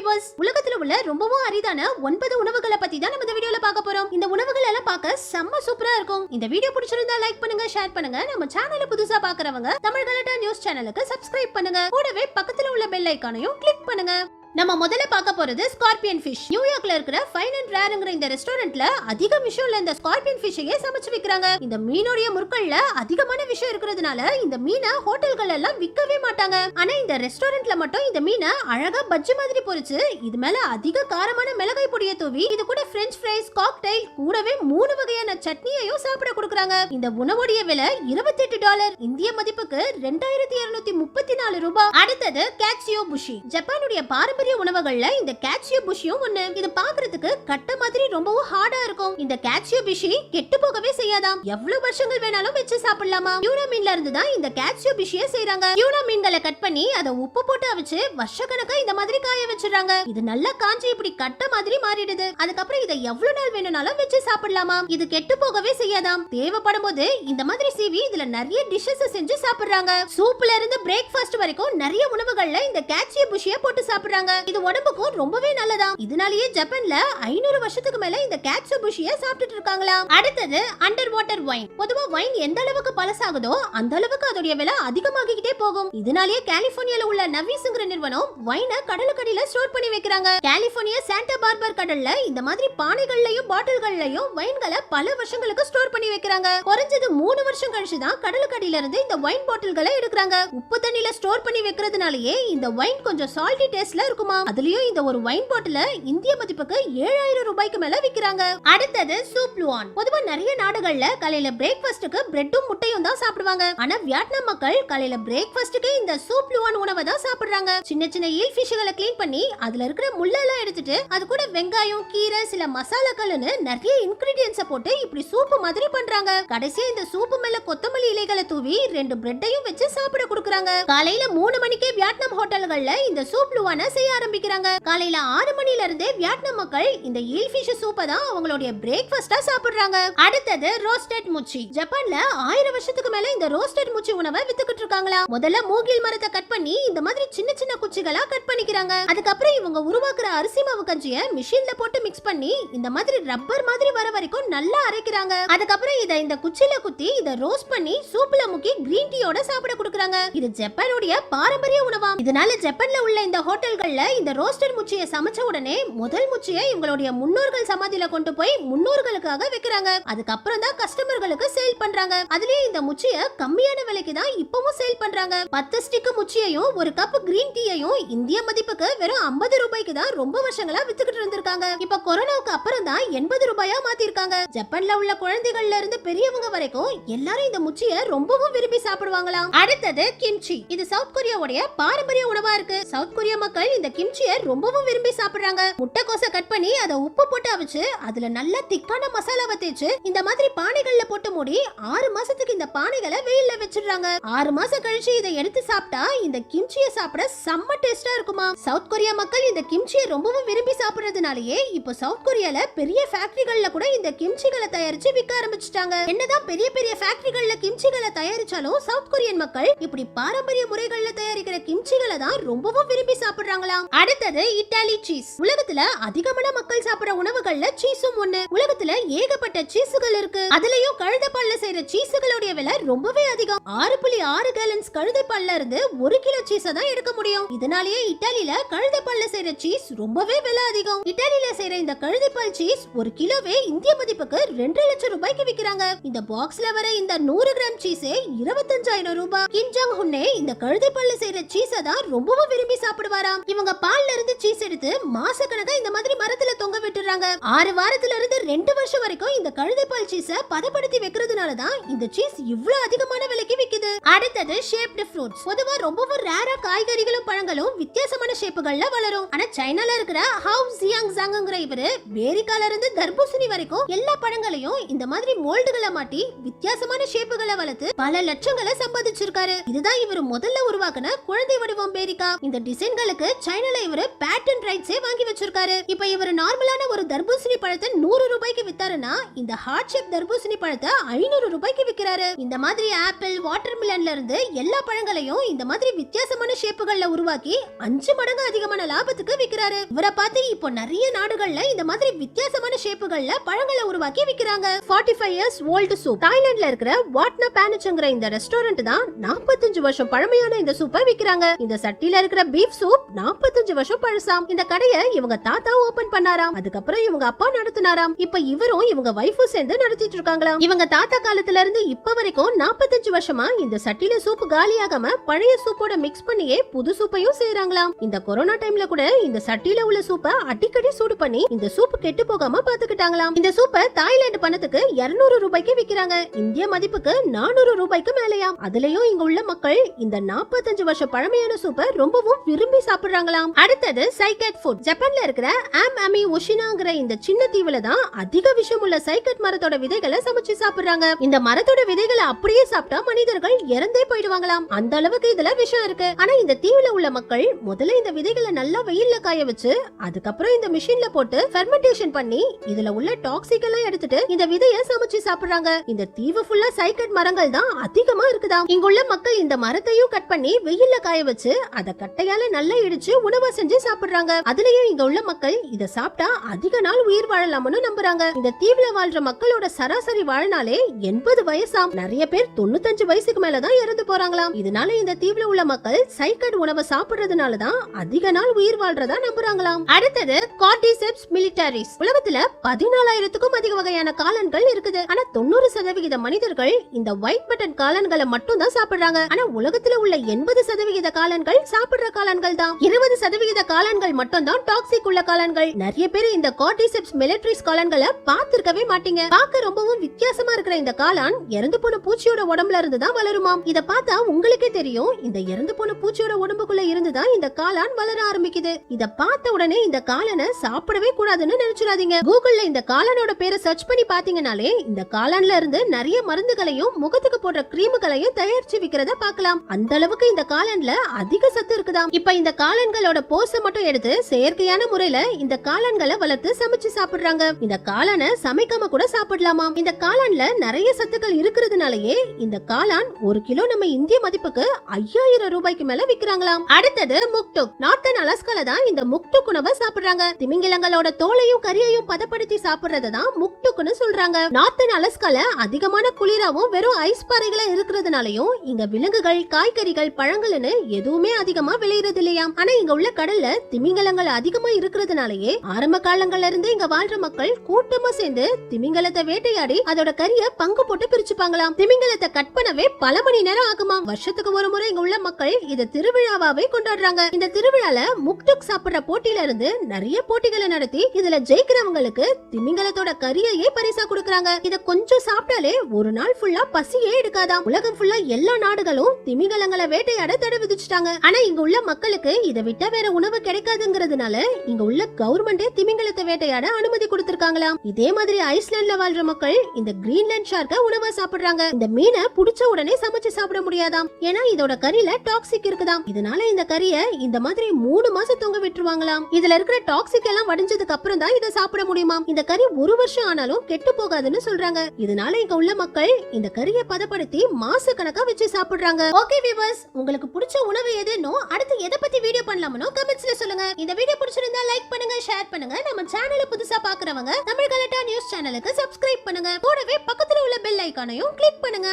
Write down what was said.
Viewers, உலகத்துல உள்ள ரொம்பவும் அரிதான 9 உணவுகளை பத்தி தான் நம்ம இந்த வீடியோல பார்க்க போறோம். இந்த உணவுகள் எல்லாம் பார்க்க செம்ம சூப்பரா இருக்கும். இந்த வீடியோ பிடிச்சிருந்தா லைக் பண்ணுங்க, ஷேர் பண்ணுங்க. நம்ம சேனலை புதுசா பார்க்கறவங்க தமிழ் கலட்டா நியூஸ் சேனலுக்கு சப்ஸ்கிரைப் பண்ணுங்க. கூடவே பக்கத்துல உள்ள பெல் ஐகானையும் கிளிக் பண்ணுங்க. நம்ம முதல்ல பார்க்க போறது ஸ்கார்பியன் ஃபிஷ். நியூயார்க்ல இருக்கிற ஃபைன் அண்ட் ரேர்ங்கற இந்த ரெஸ்டாரன்ட்ல அதிக விஷயம்ல இந்த ஸ்கார்பியன் ஃபிஷ்ஷையே சமைச்சு விக்கறாங்க. இந்த மீனோட முற்கள்ல அதிகமான விஷயம் இருக்குறதுனால இந்த மீனை ஹோட்டல்கள் எல்லாம் விக்கவே மாட்டாங்க. ஆனா இந்த ரெஸ்டாரன்ட்ல மட்டும் இந்த மீனை அழகா பஜ்ஜி மாதிரி பொரிச்சு இது மேல அதிக காரமான மிளகாய் பொடியை தூவி இது கூட பிரெஞ்ச் ஃப்ரைஸ், காக்டெயில் கூடவே 3 வகையான சட்னியையும் சாப்பிட கொடுக்கறாங்க. இந்த உணவுடைய விலை $28, இந்திய மதிப்புக்கு 2234 ரூபாய். அடுத்தது கேட்சியோ புஷி. ஜப்பானுடைய பாரம்பரிய உணவுகள்ல இந்த கேட்சியோ புஷியும் ஒண்ணு. இது பார்க்கிறதுக்கு கட்ட மாதிரி ரொம்பவும் ஹார்டா இருக்கும். இந்த கேட்சியோ புஷி கெட்டு போகவே செய்யாதாம். எவ்வளவு வருஷங்கள் வேணாலும் வச்சு சாப்பிடலாமா. டியூனா மீன்ல இருந்து தான் இந்த கேட்சியோ புஷியை செய்றாங்க. டியூனா மீன்களை கட் பண்ணி அதை உப்பு போட்டு அவிச்சு வருஷக்கணக்கா இந்த மாதிரி காய வச்சிடுறாங்க. இது நல்லா காஞ்சி இப்படி கட்ட மாதிரி மாறிடுது. அதுக்கப்புறம் இதை எவ்வளவு நாள் வேணும்னாலும் வச்சு சாப்பிடலாமா. இது கெட்டு போகவே செய்யாதாம். தேவைப்படும் போது இந்த மாதிரி சீவி இதுல நிறைய டிஷ்ஷஸ் செஞ்சு சாப்பிடுறாங்க. சூப்ல இருந்து பிரேக்ஃபாஸ்ட் வரைக்கும் நிறைய உணவுகள்ல இந்த கேட்சியோ புஷியை போட்டு சாப்பிடுறாங்க. இது உடம்புக்கும் ரொம்பவே நல்லதாம். இதனாலேயே ஜப்பான்ல 500 வருஷத்துக்கு மேல இந்த கேட்சியோ புஷியை சாப்பிட்டுட்டு இருக்காங்களாம். அடுத்தது அண்டர் வாட்டர் வைன். பொதுவா வைன் எந்த அளவுக்கு பழசாகுதோ அந்த அளவுக்கு அதோட விலை அதிகமாகிட்டே போகும். இதனாலேயே கலிபோர்னியால உள்ள நவிஸ்ங்கற நிறுவனம் வைனை கடலுக்கடியில ஸ்டோர் பண்ணி வைக்கிறாங்க. கலிபோர்னியா சாண்டா பார்பர் கடல்ல இந்த மாதிரி பானைகள்லயும் பாட்டில்கள்லயும் வைன்களை பல வருஷங்களுக்கு ஸ்டோர் பண்ணி வைக்கிறாங்க. குறைஞ்சது 3 வருஷம் கழிச்சு தான் கடலுக்கடியில இருந்து இந்த வைன் பாட்டில்களை எடுக்கறாங்க. உப்பு தண்ணில ஸ்டோர் பண்ணி வைக்கிறதுனாலயே இந்த வைன் கொஞ்சம் சால்ட்டி டேஸ்ட்ல இருக்குமா. அதுலயும் இந்த ஒரு வைன் பாட்டில இந்திய மதிப்புக்கு 7000 ரூபாய்க்கு மேல விக்கிறாங்க. அடுத்தது சூப் லுவான். பொதுவா நிறைய நாடுகள்ல காலையில பிரேக்ஃபாஸ்ட்க்கு பிரெட்டும் முட்டையும் தான் சாப்பிடுவாங்க. ஆனா வியட்நாம் மக்கள் காலையில பிரேக்ஃபாஸ்ட்க்கு இந்த சூப் லுவான் உணவை தான் சாப்பிடுறாங்க. சின்ன சின்ன ஈல் ஃபிஷ்களை க்ளீன் பண்ணி அதுல இருக்கிற முள்ளெல்லாம் எடுத்துட்டு அது கூட வெங்காயம், கீரை, சில மசாலாக்கள்னு நிறைய இன்கிரிடியன்ட்ஸ் போட்டு இப்படி சூப் மாதிரி பண்றாங்க. கடைசியா இந்த சூப் மேல கொத்தமல்லி இலைகளை தூவி 2 பிரெட்டையும் வச்சு சாப்பிட கொடுக்கறாங்க. காலையில 3 மணிக்கே வியட்நாம் ஹோட்டல்கள்ல இந்த சூப் லுவானை செய்ய ஆரம்பிக்கிறாங்க. காலையில 6 மணில இருந்தே வியட்நாம் மக்கள் இந்த ஈல் ஃபிஷ் சூப்பை தான் அவங்களுடைய பிரேக்ஃபாஸ்டா சாப்பிடுறாங்க. அடுத்தது ரோஸ்டட் முச்சி. ஜப்பான்ல 1000 வருஷத்துக்கு மேல இந்த ரோஸ்டட் முச்சி உணவை வித்துக்கிட்டு இருக்காங்களா. முதல்ல மூங்கில் மரத்தை கட் பண்ணி இந்த மாதிரி சின்ன சின்ன குச்சிகளா கட் பண்ணிக்கிறாங்க. அதுக்கப்புறம் இவங்க உருவாக்குற அரிசி மாவு கஞ்சியை மிஷின்ல போட்டு மிக்ஸ் பண்ணி இந்த மாதிரி ரப்பர் மாதிரி வர வரைக்கும் நல்லா அரைக்கிறாங்க. அதுக்கப்புறம் இதை இந்த குச்சில குத்தி இதை ரோஸ்ட் பண்ணி சூப்ல முக்கி கிரீன் டீயோட சாப்பிட கொடுக்கறாங்க. இது ஜப்பானுடைய பாரம்பரிய உணவாம். இதனால ஜப்பான்ல உள்ள இந்த ஹோட்டல்கள்ல இந்த ரோஸ்டட் முச்சியை சமைச்ச உடனே முதல் முச்சியை இவங்களுடைய முன்னோர்கள் சமாதியில கொண்டு போய் முன்னோர்களுக்காக வைக்கிறாங்க. அதுக்கப்புறம் தான் கஸ்டமர்களுக்கு சேல் பண்றாங்க. அதுலயே இந்த முச்சியை கம்மியான விலைக்கு தான் இப்பவும் சேல் பண்றாங்க. 10 ஸ்டிக் முச்சியையும் ஒரு கப் கிரீன் டீயையும் இந்திய மதிப்புக்கு வெறும் 50 ரூபாய்க்கு தான் ரொம்ப வருஷங்களா வித்துக்கிட்டு இருந்திருக்காங்க. இப்ப கொரோனாவுக்கு அப்புறம் தான் 80 ரூபாயா மாத்திருக்காங்க. ஜப்பான்ல உள்ள குழந்தைகள்ல இருந்து பெரியவங்க வரைக்கும் எல்லாரும் இந்த முச்சியை ரொம்பவும் விரும்பி சாப்பிடுவாங்களாம். அடுத்தது கிம்ச்சி. இது சவுத் கொரியாவுடைய பாரம்பரிய உணவா இருக்கு. சவுத் கொரியா மக்கள் இந்த கிம்ச்சியை ரொம்பவும் விரும்பி சாப்பிடுறாங்க. முட்டைக்கோசை கட் பண்ணி அதை உப்பு போட்டு அவிச்சு அதுல நல்ல திக்கான மசாலாவை தேய்ச்சு இந்த மாதிரி பானைகள்ல போட்டு மூடி 6 மாசத்துக்கு இந்த பானைகளை வெயில்ல வச்சிடுறாங்க. 6 மாசம் கழிச்சு இதை எடுத்து சாப்பிட்டா இந்த கிம்ச்சியை சாப்பிட செம்ம டேஸ்டா இருக்குமா. சவுத் கொரியா மக்கள் இந்த கிம்ச்சியை ரொம்பவும் விரும்பி சாப்பிடுறதுனாலயே இப்போ சவுத் கொரியால பெரிய ஃபேக்டரிகள்ல கூட இந்த கிம்ச்சிகளை தயாரிச்சு விற்க ஆரம்பிச்சிட்டாங்க. என்னதான் பெரிய பெரிய ஃபேக்டரிகள்ல கிம்ச்சிகளை தயாரிச்சாலும் சவுத் கொரியன் மக்கள் இப்படி பாரம்பரிய முறைகள்ல தயாரிக்கிற கிம்ச்சிகளை தான் ரொம்பவும் விரும்பி சாப்பிடுறாங்களாம். அடுத்தது இத்தாலி சீஸ். உலகத்துல அதிகமான மக்கள் சாப்பிடுற உணவுகள்ல சீஸும் ஒண்ணு. உலகத்துல ஏகப்பட்ட சீஸுகள் இருக்கு. அதுலயும் கழுதைப்பால்ல செய்யற சீஸுகளுடைய விலை ரொம்பவே அதிகம். 6.6 கேலன்ஸ் கழுதைப்பால்ல இருந்து 1 கிலோ சீஸை தான் எடுக்க முடியும். இதனாலேயே இத்தாலியில கழுதைப்பால்ல செய்யற சீஸ் ரொம்பவே விலை அதிகம். இத்தாலியில செய்யற இந்த கழுதைப்பால் சீஸ் 1 கிலோவே இந்திய மதிப்புக்கு 2 லட்சம் ரூபாய்க்கு விக்கிறாங்க. இந்த பாக்ஸ்ல வர இந்த 100 கிராம் சீஸே 25,000 ரூபாய். கிம் ஜாங் ஹுன்னே இந்த கழுதைப்பால்ல செய்யற சீஸை தான் ரொம்பவும் விரும்பி சாப்பிடுவாராம். இவங்க பால்ல இருந்து சீஸ் எடுத்து மாசக்கணக்கா இந்த மாதிரி மரத்துல தொங்க விட்டுறாங்க. 6 வாரத்துல இருந்து 2 வருஷம் வரைக்கும் இந்த கழுதைப்பால் சீஸை பதப்படுத்தி வைக்கிறதுனால தான் இந்த சீஸ் இவ்ளோ அதிகமான விலைக்கு விக்குது. அடுத்தது ஷேப்டு ஃப்ரூட்ஸ். பொதுவா ரொம்பவும் ரேரா காய்கறிகளும் பழங்களும் வித்தியாசமான ஷேப்புகள்ல வளரும். ஆனா சைனால இருக்கிற ஹவ் ஜியாங்ஸாங்ங்கற இவரு பேரிக்கால இருந்து தர்பூசணி வரைக்கும் எல்லா பழங்களையும் இந்த மாதிரி மோல்டுகளை மாட்டி வித்தியாசமான ஷேப்புகளை வளர்த்து பல லட்சங்களை சம்பாதிச்சிருக்காரு. இதுதான் இவர் முதல்ல உருவாக்குன குழந்தை வடிவம் பேரிக்கா. இந்த டிசைன்களுக்கு சைனால இவரு பேட்டன்ட் ரைட்ஸே வாங்கி வச்சிருக்காரு. இப்போ இவர் நார்மலான ஒரு ஒரு தர்பூசணி பழத்தை 100 ரூபாய்க்கு வித்தாருன்னா இந்த ஹார்ட் ஷேப் தர்பூசணி பழத்தை 500 ரூபாய்க்கு விக்கிறாரு. இந்த மாதிரி ஆப்பிள், வாட்டர் மிலன்ல இருந்து எல்லா பழங்களையும் இந்த மாதிரி வித்தியாசமான ஷேப்புகள்ல உருவாக்கி 5 மடங்கு அதிகமான லாபத்துக்கு விக்கிறாரு. இவரை பார்த்து இப்போ நிறைய நாடுகள்ல இந்த மாதிரி வித்தியாசமான ஷேப்புகள்ல பழங்களை உருவாக்கி விக்கிறாங்க. 45 இயர்ஸ் ஓல்ட் சூப். தாய்லாந்துல இருக்கிற வாட்னா பானுச்சுங்கிற இந்த ரெஸ்டாரண்ட் தான் 45 வருஷம் பழமையான இந்த சூப்பை விக்கிறாங்க. இந்த சட்டில இருக்கிற பீஃப் சூப் 45 வருஷம் பழசாம். இந்த கடையை இவங்க தாத்தா ஓபன் பண்ணாராம். அதுக்கப்புறம் இவங்க அப்பா நடத்தினாராம். இப்ப இவரும் இவங்க வைஃபும் சேர்ந்து நடத்திட்டு இருக்காங்களாம். இவங்க தாத்தா காலத்துல இருந்து இப்ப வரைக்கும் 45 வருஷமா இந்த சட்டில சூப் காலியாகாம பழைய சூப்போட மிக்ஸ் பண்ணியே புது சூப்பையும் செய்யறாங்களாம். இந்த கொரோனா டைம்ல கூட இந்த சட்டில உள்ள சூப்பை அடிக்கடி சூடு பண்ணி இந்த சூப் கெட்டு போகாம பாத்துக்கிட்டாங்களாம். இந்த சூப்பை தாய்லாந்து பணத்துக்கு 200 ரூபாய்க்கு விக்கிறாங்க. இந்திய மதிப்புக்கு 400 ரூபாய்க்கு மேலையாம். அதுலயும் இங்க உள்ள மக்கள் இந்த 45 வருஷம் பழமையான சூப்பை ரொம்பவும் விரும்பி சாப்பிடுறாங்களாம். அடுத்தது சைகட் ஃபுட். ஜப்பான்ல இருக்கிற ஆம் அமி ஒஷினாங்கிற இந்த சின்ன தீவுல தான் அதிக விஷம் உள்ள சைகட் மரத்தோட விதைகளை சமைச்சு சாப்பிடுறாங்க. இந்த மரத்தோட விதைகளை அப்படியே சாப்பிட்டா மனிதர்கள் இறந்தே போயிடுவாங்களாம். அந்த அளவுக்கு இதுல விஷம் இருக்கு. ஆனா இந்த தீவுல உள்ள மக்கள் முதல்ல இந்த விதைகளை நல்லா வெயில்ல காய வச்சு அதுக்கப்புறம் இந்த மிஷின்ல போட்டு ஃபெர்மெண்டேஷன் பண்ணி இதுல உள்ள டாக்ஸிக் எல்லாம் எடுத்துட்டு இந்த விதையை சமைச்சு சாப்பிடுறாங்க. இந்த தீவு ஃபுல்லா சைகட் மரங்கள் தான் அதிகமா இருக்குதாம். இங்குள்ள மக்கள் இந்த மரத்தையும் கட் பண்ணி வெயில்ல காய வச்சு அத கட்டையால நல்லா இடிச்சு உணவா செஞ்சு சாப்பிடுறாங்க. அதுலயும் இங்க உள்ள மக்கள் இத சாப்பிட்டா அதிக நாள் உயிர் வாழலாம்னு நம்புறாங்க. இந்த தீவுல வாழ்ற மக்களோட சராசரி வாழ்நாளே 80 வயசாம். நிறைய பேர் 95 வயசுக்கு மேலதான் இறந்து போறாங்களாம். இதனால இந்த தீவுல உள்ள மக்கள் சைக்கட் உணவை சாப்பிடுறதுனால தான் அதிக நாள் உயிர் வாழ்றதா நம்புறாங்களாம். அடுத்தது கார்டிசெப்ஸ் மிலிட்டாரிஸ். உலகத்துல 14,000க்கும் அதிக வகையான காளான்கள் இருக்குது. ஆனா 90% மனிதர்கள் இந்த ஒயிட் பட்டன் காளான்களை மட்டும் தான் சாப்பிடுறாங்க. ஆனா உலகத்துல உள்ள 80% காளான்கள் சாப்பிடுற காளான்கள் தான். 20% காளான்கள் மட்டும் தான் டாக்ஸிக் உள்ள காளான்கள். நிறைய பேர் இந்த கார்டிசெப்ஸ் மிலிட்டாரிஸ் காளான்களை பார்த்திருக்கவே மாட்டீங்க. பார்க்க ரொம்பவும் வித்தியாசமா இருக்கிற இந்த காளான் இறந்து போன பூச்சியோட உடம்புல இருந்து தான் வளருமாம். இத பார்த்தா உங்களுக்கே தெரியும் இந்த இறந்து போன பூச்சியோட உடம்புக்குள்ள இருந்து தான் இந்த காளான் வளர ஆரம்பிக்குது. இத பார்த்த உடனே இந்த காளானை சாப்பிடவே கூடாதுன்னு நினைச்சிடாதீங்க. கூகுள்ல இந்த காளானோட பேரை சர்ச் பண்ணி பாத்தீங்கனாலே இந்த காளான்ல இருந்து நிறைய மருந்துகளையும் முகத்துக்கு போடுற கிரீம்களையும் தயாரிச்சு விக்கிறத பார்க்கலாம். அந்த அளவுக்கு இந்த காளான்ல அதிக சத்து இருக்குதாம். இப்ப இந்த காளான்களோட போஸ மட்டும் எடுத்து செயற்கையான முறையில இந்த காளான்களை வளர்த்து சமைச்சு சாப்பிடுறாங்க. இந்த காளானை சமைக்காம கூட சாப்பிடலாமாம். இந்த காளான்ல நிறைய சத்துக்கள் இருக்கிறதுனாலயே இந்த காளான் 1 கிலோ நம்ம இந்திய மதிப்புக்கு 5000 ரூபாய்க்கு மேல விக்கிறாங்களாம். அடுத்தது முக்டுக். நார்த்தன் அலாஸ்கால தான் இந்த முக்டுக் உணவை சாப்பிடுறாங்க. திமிங்கிலங்களோட தோலையும் கறியையும் பதப்படுத்தி சாப்பிடுறதுதான் முக்டுக்னு சொல்றாங்க. நார்த்தன் அலாஸ்கால அதிகமான குளிராவும் வெறும் ஐஸ் பாறைகளா இருக்கிறதுனாலயும் இங்க விலங்குகள், காய்கறிகள், பழங்கள்னு எதுவுமே அதிகமா விளையறது இல்லையாம். ஆனா இங்க உள்ள கடல்ல திமிங்கலங்கள் அதிகமா இருக்கிறதுனாலயே ஆரம்ப காலங்கள்ல இருந்து இங்க வாழ்ற மக்கள் கூட்டமா சேர்ந்து திமிங்கலத்தை வேட்டையாடி அதோட கறிய பங்கு போட்டு பிரிச்சுப்பாங்களாம். திமிங்கலத்தை கட் பண்ணவே பல மணி நேரம் ஆகுமாம். வருஷத்துக்கு ஒரு முறை இங்க உள்ள மக்கள் இத திருவிழாவாவே கொண்டாடுறாங்க. இந்த திருவிழால முக்டுக் சாப்பிடுற போட்டியில இருந்து நிறைய போட்டிகளை நடத்தி இதுல ஜெயிக்கிறவங்களுக்கு திமிங்கலத்தோட கறியையே பரிசா கொடுக்கறாங்க. இத கொஞ்சம் சாப்பிட்டாலே ஒரு நாள் ஃபுல்லா பசியே எடுக்காதாம். உலகம் ஃபுல்லா எல்லா நாடுகளும் திமிங்கலங்களை வேட்டையாட தடை விதிச்சுட்டாங்க. ஆனா இங்க உள்ள மக்களுக்கு இத விட்டா வேற உணவு கிடைக்காதுங்கிறதுனால இங்க உள்ள கவர்மெண்டே திமிங்கலத்தை வேட்டையாட அனுமதி கொடுத்திருக்காங்களாம். இதே மாதிரி ஐஸ்லாண்ட்ல வாழ்ற மக்கள் இந்த கிரீன்லாந்து ஷார்க்க உணவா சாப்பிடுறாங்க. இந்த மீனை புடிச்ச உடனே சமைச்சு சாப்பிட முடியாதாம். ஏன்னா இதோட கறியில டாக்ஸிக் இருக்குதாம். இதனால இந்த கறிய இந்த மாதிரி 3 மாசம் தொங்க விட்டுருவாங்களாம். இதுல இருக்கிற டாக்ஸிக் எல்லாம் வடிஞ்சதுக்கு அப்புறம் தான் இதை சாப்பிட முடியுமாம். இந்த கறி 1 வருஷம் ஆனாலும் கெட்டு போகாதுன்னு சொல்றாங்க. இதனால இங்க உள்ள மக்கள் இந்த கறியை பதப்படுத்தி மாச கணக்கா வச்சு சாப்பிடுறாங்க. ஓகே வியூவர்ஸ், உங்களுக்கு பிடிச்ச உணவு எதுன்னு அடுத்து எதை பத்தி வீடியோ பண்ணலாம்னு கமெண்ட்ஸ்ல சொல்லுங்க. இந்த வீடியோ பிடிச்சிருந்தா லைக் பண்ணுங்க, ஷேர் பண்ணுங்க. நம்ம சேனலை புதுசா பாக்குறவங்க தமிழ் கலட்டா நியூஸ் சேனலுக்கு சப்ஸ்கிரைப் பண்ணுங்க. கூடவே பக்கத்துல உள்ள பெல் ஐகானையும் கிளிக் பண்ணுங்க.